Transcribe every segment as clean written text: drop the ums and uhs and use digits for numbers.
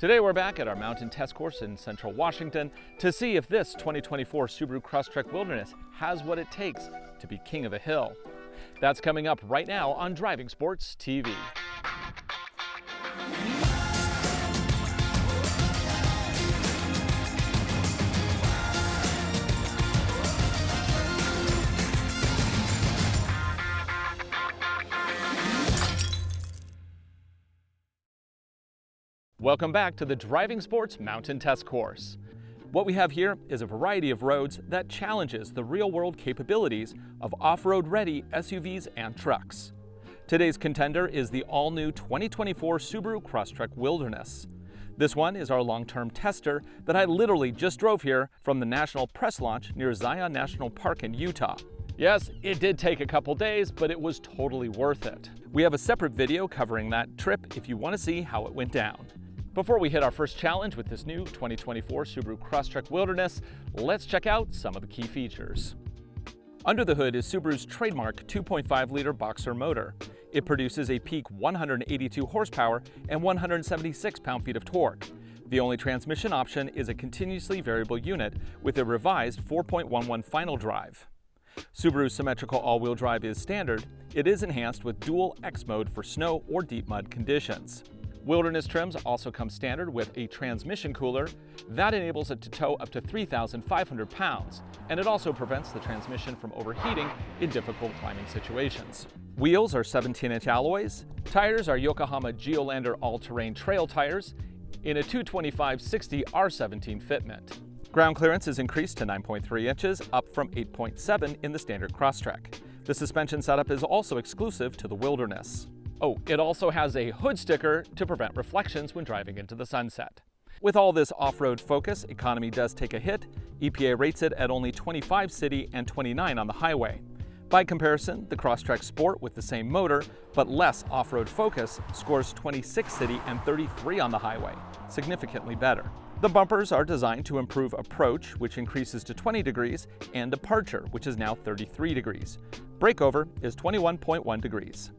Today we're back at our mountain test course in central Washington to see if this 2024 Subaru Crosstrek Wilderness has what it takes to be king of the hill. That's coming up right now on Driving Sports TV. Welcome back to the Driving Sports Mountain Test Course. What we have here is a variety of roads that challenges the real-world capabilities of off-road ready SUVs and trucks. Today's contender is the all-new 2024 Subaru Crosstrek Wilderness. This one is our long-term tester that I literally just drove here from the national press launch near Zion National Park in Utah. Yes, it did take a couple days, but it was totally worth it. We have a separate video covering that trip if you want to see how it went down. Before we hit our first challenge with this new 2024 Subaru Crosstrek Wilderness, let's check out some of the key features. Under the hood is Subaru's trademark 2.5-liter boxer motor. It produces a peak 182 horsepower and 176 pound-feet of torque. The only transmission option is a continuously variable unit with a revised 4.11 final drive. Subaru's symmetrical all-wheel drive is standard. It is enhanced with dual X mode for snow or deep mud conditions. Wilderness trims also come standard with a transmission cooler. That enables it to tow up to 3,500 pounds, and it also prevents the transmission from overheating in difficult climbing situations. Wheels are 17-inch alloys. Tires are Yokohama Geolandar all-terrain trail tires in a 225/60 R17 fitment. Ground clearance is increased to 9.3 inches, up from 8.7 in the standard Crosstrek. The suspension setup is also exclusive to the Wilderness. Oh, it also has a hood sticker to prevent reflections when driving into the sunset. With all this off-road focus, economy does take a hit. EPA rates it at only 25 city and 29 on the highway. By comparison, the Crosstrek Sport with the same motor, but less off-road focus, scores 26 city and 33 on the highway, significantly better. The bumpers are designed to improve approach, which increases to 20 degrees, and departure, which is now 33 degrees. Breakover is 21.1 degrees.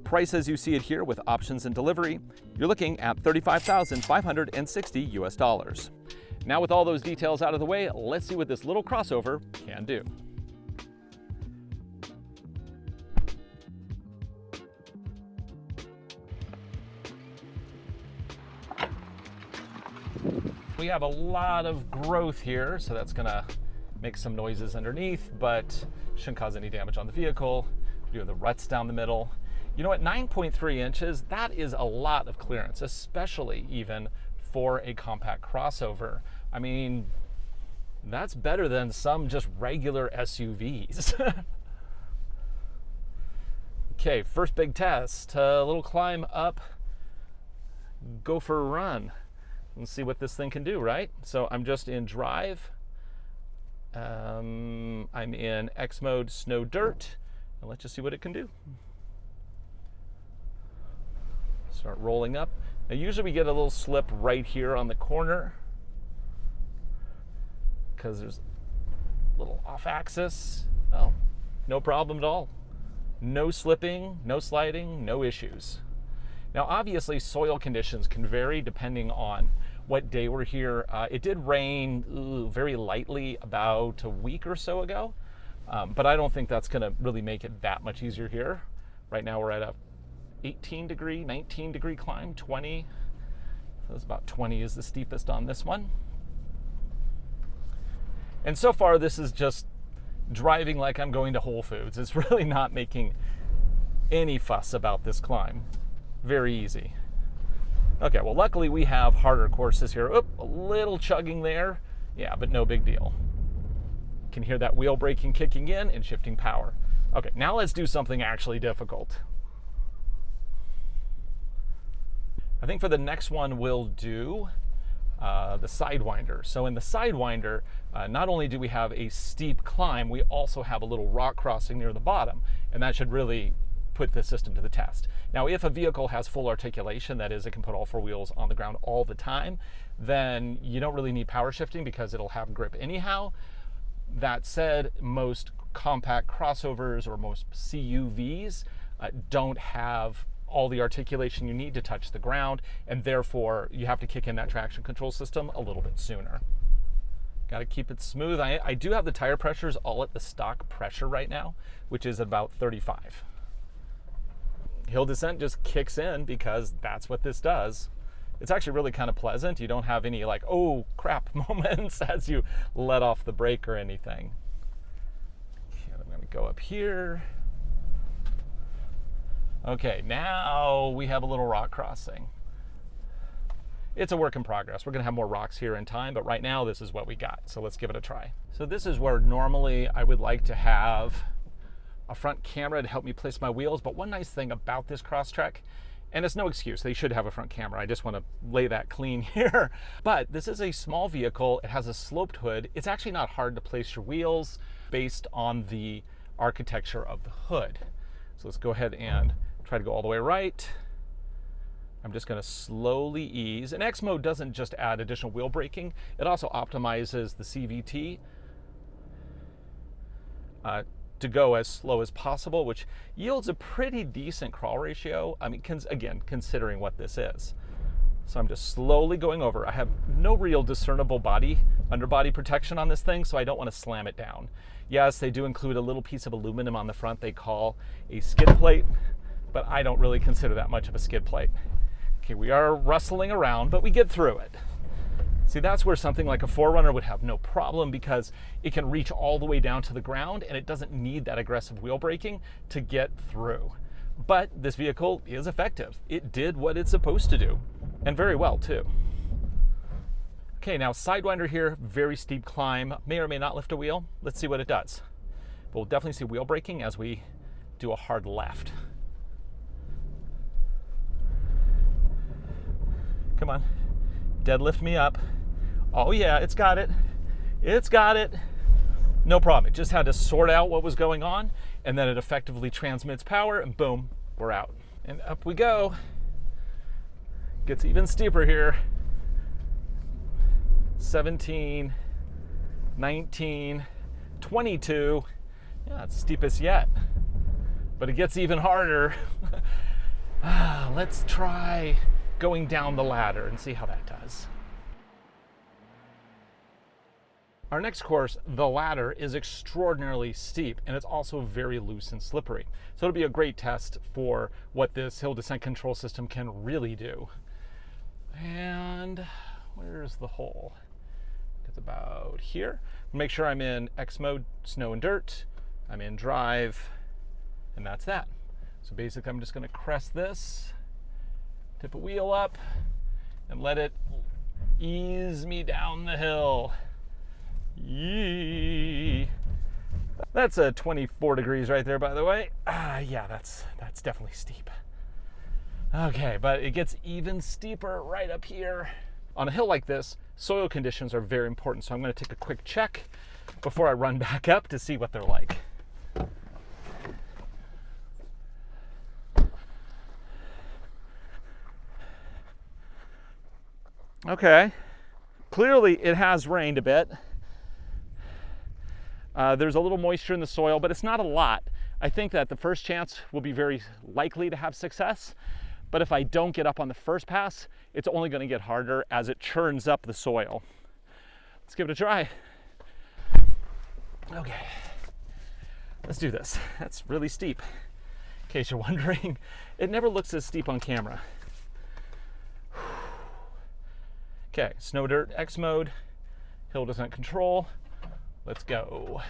Price as you see it here with options and delivery, you're looking at $35,560 US. Now with all those details out of the way, let's see what this little crossover can do. We have a lot of growth here, so that's gonna make some noises underneath, but shouldn't cause any damage on the vehicle. We do have the ruts down the middle. You know what, 9.3 inches, that is a lot of clearance, especially even for a compact crossover. I mean, that's better than some just regular SUVs. Okay, first big test, a little climb up, go for a run. Let's see what this thing can do, right? So I'm just in drive. I'm in X mode, snow, dirt, and let's just see what it can do. Start rolling up. Now usually we get a little slip right here on the corner because there's a little off axis. Oh, no problem at all. No slipping, no sliding, no issues. Now obviously soil conditions can vary depending on what day we're here. It did rain very lightly about a week or so ago, but I don't think that's gonna really make it that much easier here. Right now we're at a 18 degree, 19 degree climb, 20. So it's about 20 is the steepest on this one. And so far this is just driving like I'm going to Whole Foods. It's really not making any fuss about this climb. Very easy. Okay, well luckily we have harder courses here. Oop, a little chugging there. Yeah, but no big deal. Can hear that wheel braking kicking in and shifting power. Okay, now let's do something actually difficult. I think for the next one we'll do the Sidewinder. So in the Sidewinder, not only do we have a steep climb, we also have a little rock crossing near the bottom, and that should really put the system to the test. Now, if a vehicle has full articulation, that is, it can put all four wheels on the ground all the time, then you don't really need power shifting because it'll have grip anyhow. That said, most compact crossovers or most CUVs don't have all the articulation you need to touch the ground, and therefore you have to kick in that traction control system a little bit sooner. Got to keep it smooth. I do have the tire pressures all at the stock pressure right now, which is about 35. Hill descent just kicks in because that's what this does. It's actually really kind of pleasant. You don't have any like, oh crap moments as you let off the brake or anything. Okay, I'm going to go up here. Okay, now we have a little rock crossing. It's a work in progress. We're going to have more rocks here in time, but right now this is what we got. So let's give it a try. So this is where normally I would like to have a front camera to help me place my wheels. But one nice thing about this Crosstrek, and it's no excuse, they should have a front camera. I just want to lay that clean here. But this is a small vehicle. It has a sloped hood. It's actually not hard to place your wheels based on the architecture of the hood. So let's go ahead and try to go all the way right. I'm just going to slowly ease. And X mode doesn't just add additional wheel braking, it also optimizes the CVT to go as slow as possible, which yields a pretty decent crawl ratio. I mean, again, considering what this is. So I'm just slowly going over. I have no real discernible underbody protection on this thing, so I don't want to slam it down. Yes, they do include a little piece of aluminum on the front they call a skid plate, but I don't really consider that much of a skid plate. Okay, we are rustling around, but we get through it. See, that's where something like a 4Runner would have no problem because it can reach all the way down to the ground and it doesn't need that aggressive wheel braking to get through. But this vehicle is effective. It did what it's supposed to do, and very well too. Okay, now Sidewinder here, very steep climb, may or may not lift a wheel. Let's see what it does. But we'll definitely see wheel braking as we do a hard left. Come on, deadlift me up. Oh yeah, it's got it. It's got it. No problem. It just had to sort out what was going on, and then it effectively transmits power, and boom, we're out. And up we go. Gets even steeper here. 17, 19, 22. Yeah, it's steepest yet. But it gets even harder. Let's try going down the ladder and see how that does. Our next course, the ladder, is extraordinarily steep, and it's also very loose and slippery. So it'll be a great test for what this hill descent control system can really do. And where's the hole? It's about here. Make sure I'm in X mode, snow and dirt. I'm in drive, and that's that. So basically I'm just gonna crest this, tip a wheel up, and let it ease me down the hill. Yee. That's a 24 degrees right there, by the way. Yeah, that's definitely steep. Okay, but it gets even steeper right up here. On a hill like this, soil conditions are very important, so I'm going to take a quick check before I run back up to see what they're like. Okay, clearly it has rained a bit. There's a little moisture in the soil, but it's not a lot. I think that the first chance will be very likely to have success, but if I don't get up on the first pass, it's only going to get harder as it churns up the soil. Let's give it a try. Okay, let's do this. That's really steep. In case you're wondering, it never looks as steep on camera. Okay, snow dirt X mode, hill descent control. Let's go.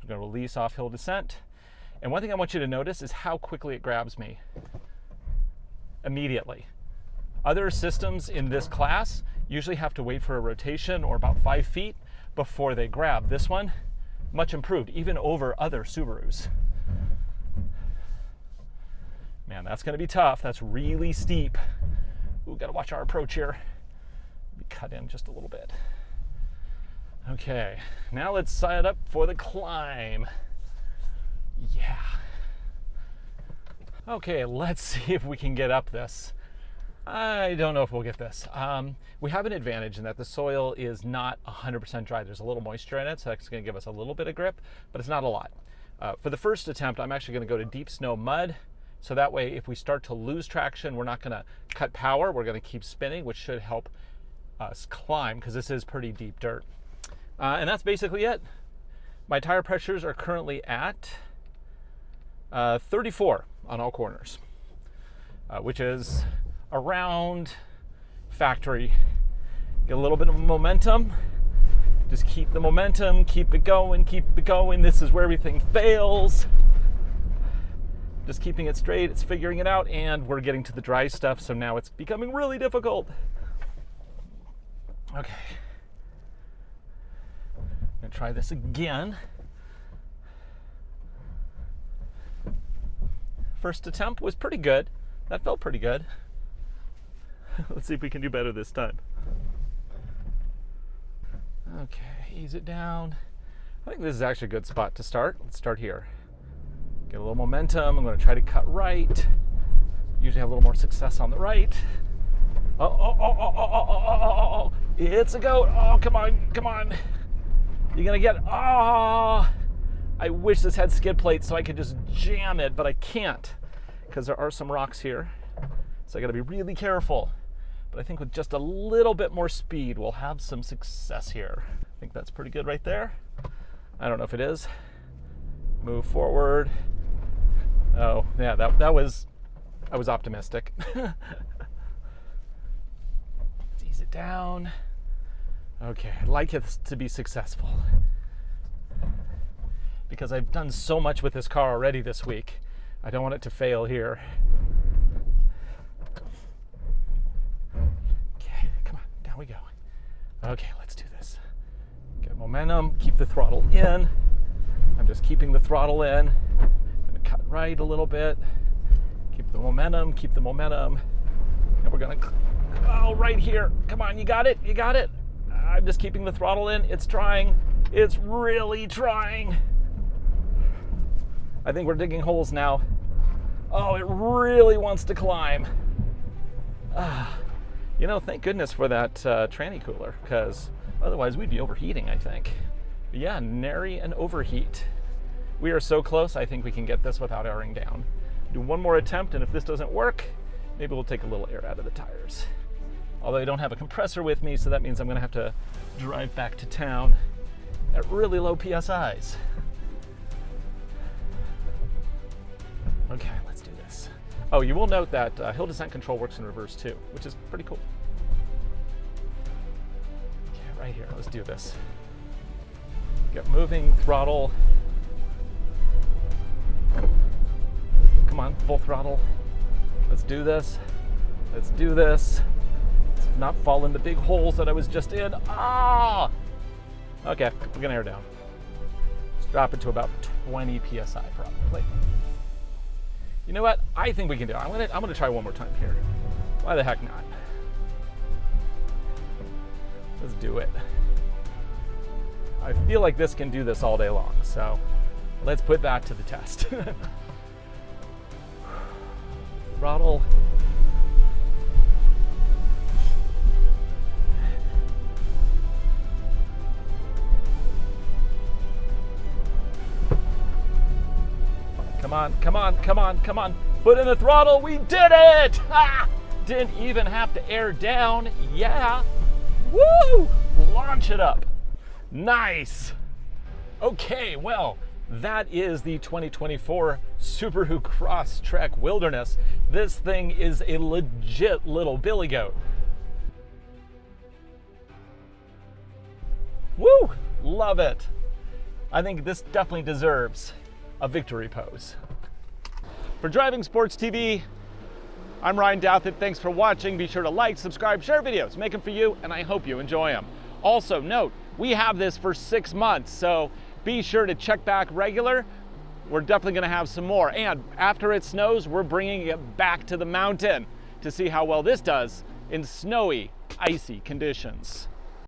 I'm going to release off hill descent. And one thing I want you to notice is how quickly it grabs me immediately. Other systems in this class usually have to wait for a rotation or about 5 feet before they grab. This one, much improved, even over other Subarus. Man, that's going to be tough. That's really steep. Ooh, got to watch our approach here. Cut in just a little bit. Okay, now let's set up for the climb. Yeah. Okay, let's see if we can get up this. I don't know if we'll get this. We have an advantage in that the soil is not 100% dry. There's a little moisture in it, so that's going to give us a little bit of grip, but it's not a lot. For the first attempt, I'm actually going to go to deep snow mud. So that way, if we start to lose traction, we're not going to cut power. We're going to keep spinning, which should help us climb because this is pretty deep dirt. And that's basically it. My tire pressures are currently at 34 on all corners, which is around factory. Get a little bit of momentum. Just keep the momentum, keep it going, keep it going. This is where everything fails. Just keeping it straight, it's figuring it out, and we're getting to the dry stuff, so now it's becoming really difficult. Okay. I'm gonna try this again. First attempt was pretty good. That felt pretty good. Let's see if we can do better this time. Okay, ease it down. I think this is actually a good spot to start. Let's start here. Get a little momentum. I'm going to try to cut right. Usually have a little more success on the right. Oh. It's a goat. Oh, come on. You're going to get, I wish this had skid plates so I could just jam it, but I can't because there are some rocks here. So I got to be really careful. But I think with just a little bit more speed, we'll have some success here. I think that's pretty good right there. I don't know if it is. Move forward. Oh, yeah, I was optimistic. Let's ease it down. Okay, I'd like it to be successful because I've done so much with this car already this week. I don't want it to fail here. Okay, come on, down we go. Okay, let's do this. Get momentum, keep the throttle in. I'm just keeping the throttle in. I'm gonna cut right a little bit. Keep the momentum. And we're gonna, right here. Come on, you got it. I'm just keeping the throttle in. It's trying. It's really trying. I think we're digging holes now. Oh, it really wants to climb. Thank goodness for that tranny cooler, because otherwise we'd be overheating, I think. But yeah, nary an overheat. We are so close, I think we can get this without airing down. Do one more attempt, and if this doesn't work, maybe we'll take a little air out of the tires. Although I don't have a compressor with me, so that means I'm gonna have to drive back to town at really low PSIs. Okay, let's do this. Oh, you will note that hill descent control works in reverse too, which is pretty cool. Okay, right here, let's do this. Get moving, throttle. Come on, full throttle. Let's do this. Let's not fall in the big holes that I was just in. Okay, we're gonna air down. Let's drop it to about 20 PSI probably. You know what? I think we can do it. I'm gonna try one more time here. Why the heck not? Let's do it. I feel like this can do this all day long, so let's put that to the test. Throttle. Come on. Put in the throttle. We did it! Didn't even have to air down. Yeah. Woo! Launch it up. Nice. Okay, well, that is the 2024 Subaru Crosstrek Wilderness. This thing is a legit little billy goat. Woo! Love it. I think this definitely deserves a victory pose. For Driving Sports TV, I'm Ryan Douthit. Thanks for watching. Be sure to like, subscribe, share videos. Make them for you, and I hope you enjoy them. Also, note, we have this for 6 months, so be sure to check back regular. We're definitely going to have some more. And after it snows, we're bringing it back to the mountain to see how well this does in snowy, icy conditions.